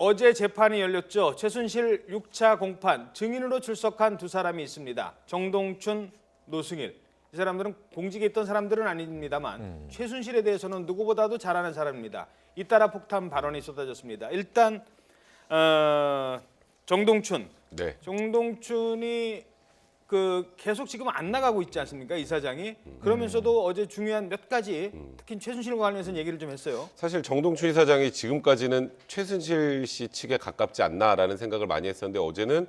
어제 재판이 열렸죠. 최순실 6차 공판 증인으로 출석한 두 사람이 있습니다. 정동춘, 노승일. 이 사람들은 공직에 있던 사람들은 아닙니다만 최순실에 대해서는 누구보다도 잘 아는 사람입니다. 잇따라 폭탄 발언이 쏟아졌습니다. 일단 정동춘. 네. 정동춘이 계속 지금 안 나가고 있지 않습니까? 이사장이. 그러면서도 어제 중요한 몇 가지 특히 최순실과 관련해서 얘기를 좀 했어요. 사실 정동춘 이사장이 지금까지는 최순실 씨 측에 가깝지 않나라는 생각을 많이 했었는데 어제는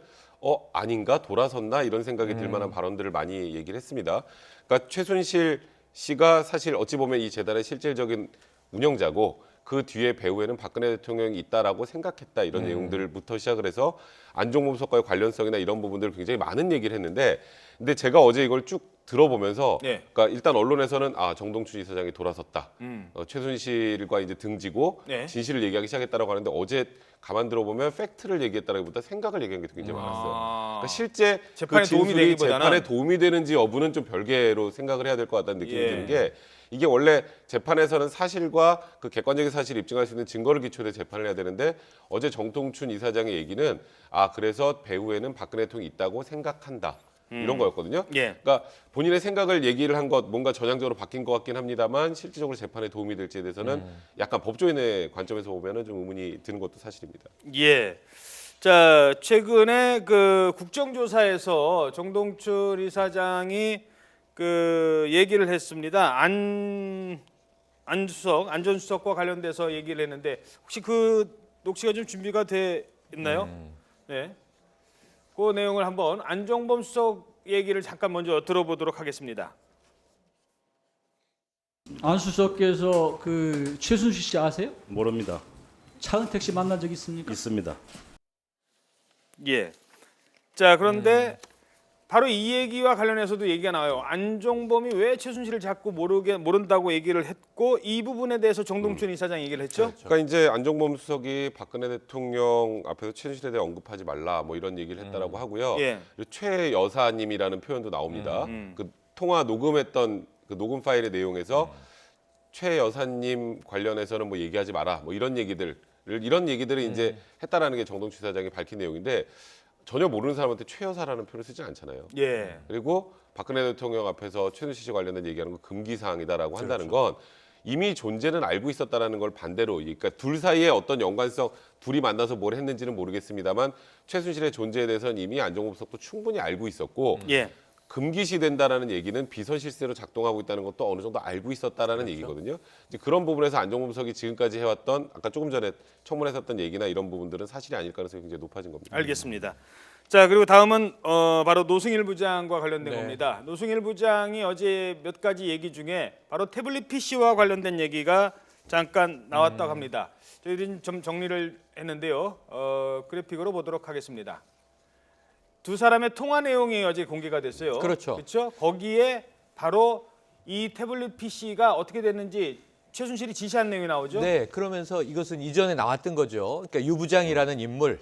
아닌가 돌아섰나 이런 생각이 들 만한 발언들을 많이 얘기를 했습니다. 그러니까 최순실 씨가 사실 어찌 보면 이 재단의 실질적인 운영자고 그 뒤에 배후에는 박근혜 대통령이 있다라고 생각했다 이런 내용들부터 시작을 해서 안종범 수석과의 관련성이나 이런 부분들을 굉장히 많은 얘기를 했는데 근데 제가 어제 이걸 쭉 들어보면서 네. 그러니까 일단 언론에서는 정동춘 이사장이 돌아섰다. 최순실과 이제 등지고 네. 진실을 얘기하기 시작했다라고 하는데 어제 가만 들어보면 팩트를 얘기했다라기보다 생각을 얘기한 게 굉장히 많았어요. 그러니까 실제 재판에 그 도움이 진술이 되기보다는 재판에 도움이 되는지 여부는 좀 별개로 생각을 해야 될 것 같다는 느낌이 예. 드는 게 이게 원래 재판에서는 사실과 그 객관적인 사실을 입증할 수 있는 증거를 기초로 해서 재판을 해야 되는데 어제 정동춘 이사장의 얘기는 그래서 배후에는 박근혜 대통령이 있다고 생각한다. 이런 거였거든요. 예. 그러니까 본인의 생각을 얘기를 한 것 뭔가 전향적으로 바뀐 것 같긴 합니다만 실질적으로 재판에 도움이 될지에 대해서는 약간 법조인의 관점에서 보면은 좀 의문이 드는 것도 사실입니다. 예. 자, 최근에 국정조사에서 정동춘 이사장이 얘기를 했습니다. 안 전 수석과 관련돼서 얘기를 했는데 혹시 녹취가 좀 준비가 돼 있나요? 네. 그 내용을 한번 안종범 수석 얘기를 잠깐 먼저 들어보도록 하겠습니다. 안 수석께서 최순실 씨 아세요? 모릅니다. 차은택 씨 만난 적 있습니까? 있습니다. 예. 자, 그런데 바로 이 얘기와 관련해서도 얘기가 나와요. 안종범이 왜 최순실을 자꾸 모른다고 얘기를 했고 이 부분에 대해서 정동춘 이사장이 얘기를 했죠. 그러니까 이제 안종범 수석이 박근혜 대통령 앞에서 최순실에 대해 언급하지 말라 뭐 이런 얘기를 했다라고 하고요. 예. 그리고 최 여사님이라는 표현도 나옵니다. 그 통화 녹음했던 그 녹음 파일의 내용에서 최 여사님 관련해서는 뭐 얘기하지 마라 뭐 이런 얘기들을 이제 했다라는 게 정동춘 이사장이 밝힌 내용인데 전혀 모르는 사람한테 최 여사라는 표현을 쓰지 않잖아요. 예. 그리고 박근혜 대통령 앞에서 최순실 씨 관련된 얘기하는 건 금기 사항이다라고 한다는 건 이미 존재는 알고 있었다라는 걸 반대로 그러니까 둘 사이에 어떤 연관성 둘이 만나서 뭘 했는지는 모르겠습니다만 최순실의 존재에 대해서는 이미 안종범 수석도 충분히 알고 있었고 예. 금기시된다라는 얘기는 비선 실세로 작동하고 있다는 것도 어느 정도 알고 있었다라는 얘기거든요. 이제 그런 부분에서 안종범 수석이 지금까지 해왔던 아까 조금 전에 청문회에서 했던 얘기나 이런 부분들은 사실이 아닐 가능성이 굉장히 높아진 겁니다. 알겠습니다. 자, 그리고 다음은 바로 노승일 부장과 관련된 네. 겁니다. 노승일 부장이 어제 몇 가지 얘기 중에 바로 태블릿 PC와 관련된 얘기가 잠깐 나왔다고 합니다. 저희들이 좀 정리를 했는데요. 그래픽으로 보도록 하겠습니다. 두 사람의 통화 내용이 어제 공개가 됐어요. 그렇죠. 그렇죠? 거기에 바로 이 태블릿 PC가 어떻게 됐는지 최순실이 지시한 내용이 나오죠. 네, 그러면서 이것은 이전에 나왔던 거죠. 그러니까 유 부장이라는 인물,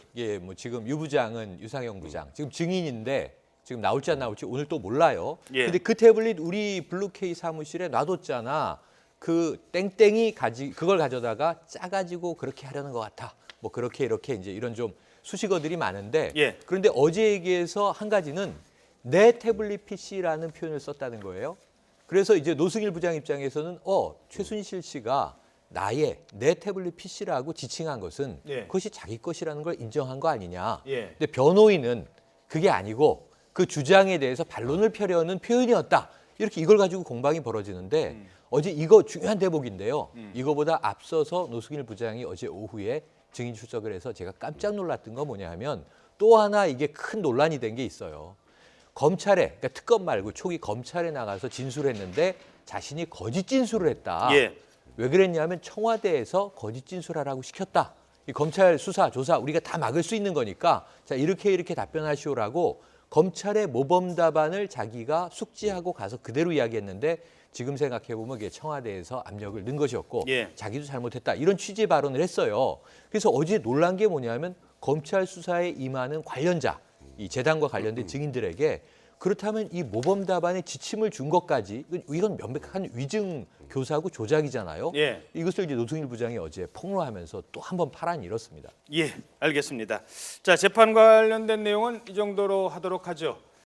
지금 유 부장은 유상영 부장, 지금 증인인데 지금 나올지 안 나올지 오늘 또 몰라요. 예. 근데 그 태블릿 우리 블루케이 사무실에 놔뒀잖아. 그 땡땡이 그걸 가져다가 짜가지고 그렇게 하려는 것 같아. 뭐 그렇게 이렇게 이제 이런 좀 수식어들이 많은데 예. 그런데 어제 얘기에서 한 가지는 내 태블릿 PC라는 표현을 썼다는 거예요. 그래서 이제 노승일 부장 입장에서는 최순실 씨가 내 태블릿 PC라고 지칭한 것은 예. 그것이 자기 것이라는 걸 인정한 거 아니냐. 예. 근데 변호인은 그게 아니고 그 주장에 대해서 반론을 펴려는 표현이었다. 이렇게 이걸 가지고 공방이 벌어지는데 어제 이거 중요한 대목인데요. 이거보다 앞서서 노승일 부장이 어제 오후에 증인 출석을 해서 제가 깜짝 놀랐던 건 뭐냐 하면 또 하나 이게 큰 논란이 된 게 있어요. 검찰에, 그러니까 특검 말고 초기 검찰에 나가서 진술했는데 자신이 거짓 진술을 했다. 예. 왜 그랬냐면 청와대에서 거짓 진술하라고 시켰다. 이 검찰 수사, 조사 우리가 다 막을 수 있는 거니까 자 이렇게 답변하시오라고 검찰의 모범 답안을 자기가 숙지하고 가서 그대로 이야기했는데 지금 생각해보면 그게 청와대에서 압력을 넣은 것이었고 예. 자기도 잘못했다. 이런 취지의 발언을 했어요. 그래서 어제 놀란 게 뭐냐면 검찰 수사에 임하는 관련자, 이 재단과 관련된 증인들에게 그렇다면 이 모범 답안에 지침을 준 것까지 이건 명백한 위증 교사고 조작이잖아요. 예. 이것을 이제 노승일 부장이 어제 폭로하면서 또 한 번 파란이 일었습니다. 예, 알겠습니다. 자, 재판 관련된 내용은 이 정도로 하도록 하죠.